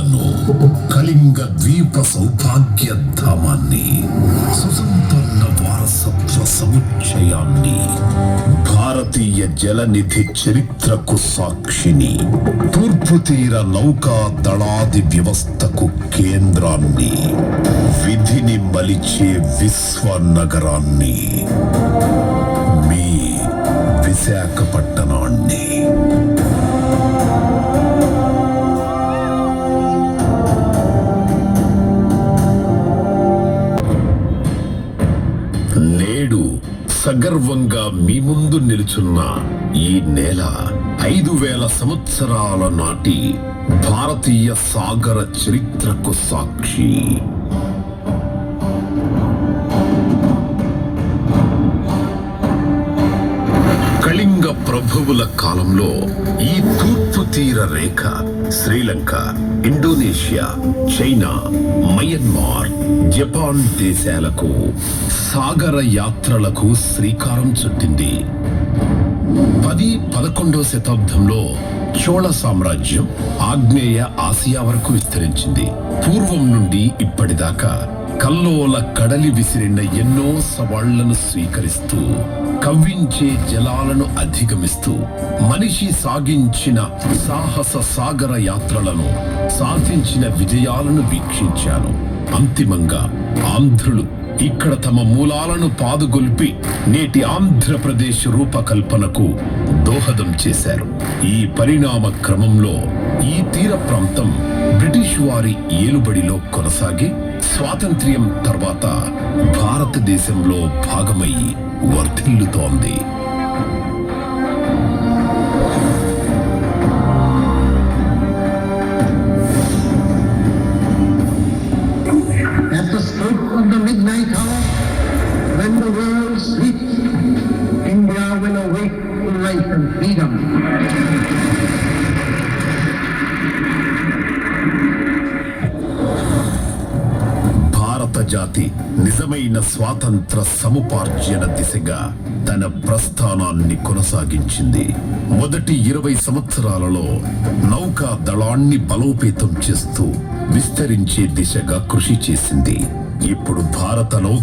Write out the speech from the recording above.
కలను కళింగ ద్వీప సౌభాగ్య ధామాన్ని సుసంపన్న వారసత్వ సముచ్చయాన్ని భారతీయ జలనిధి చరిత్రకు సాక్షిని తూర్పు తీర నౌకా దళాది వ్యవస్థకు కేంద్రాన్ని విధిని మలిచే విశ్వ నగరాన్ని మీ విశాఖపట్టణాన్ని నేడు సగర్వంగా మీ ముందు నిలుచున్న ఈ నేల 5000 సంవత్సరాల నాటి భారతీయ సాగర చరిత్రకు సాక్షి. కళింగ ప్రభువుల కాలంలో ఈ తూర్పు తీర రేఖ Sri Lanka, Indonesia, China, Myanmar, Japan దేశాలకు సాగర యాత్రలకు శ్రీకారం చుట్టింది. 10-11వ శతాబ్దంలో చోళ సామ్రాజ్యం ఆగ్నేయ ఆసియా వరకు విస్తరించింది. పూర్వం నుండి ఇప్పటిదాకా కల్లోల కడలి విసిరిన ఎన్నో సవాళ్లను స్వీకరిస్తూ కవ్వించే జలాలను అధిగమిస్తూ మనిషి సాగించిన సాహస సాగర యాత్రలను సాధించిన విజయాలను వీక్షించాను. అంతిమంగా ఆంధ్రులు ఇక్కడ తమ మూలాలను పాదుగొల్పి నేటి ఆంధ్రప్రదేశ్ రూపకల్పనకు దోహదం చేశారు. ఈ పరిణామ క్రమంలో ఈ తీర ప్రాంతం బ్రిటిష్ వారి ఏలుబడిలో కొనసాగి స్వాతంత్ర్యం తర్వాత భారతదేశంలో భాగమై వర్ధిల్లుతోంది. At the stroke of the midnight hour, when the world sleeps, India will awake to life and freedom. భారత జాతి నిజమైన స్వాతంత్ర సముపార్జన దిశగా తన ప్రస్థానాన్ని కొనసాగించింది. మొదటి 20 సంవత్సరాలలో నౌకా దళాన్ని బలోపేతం చేస్తూ విస్తరించే దిశగా కృషి చేసింది. ఇప్పుడు భారత నౌకా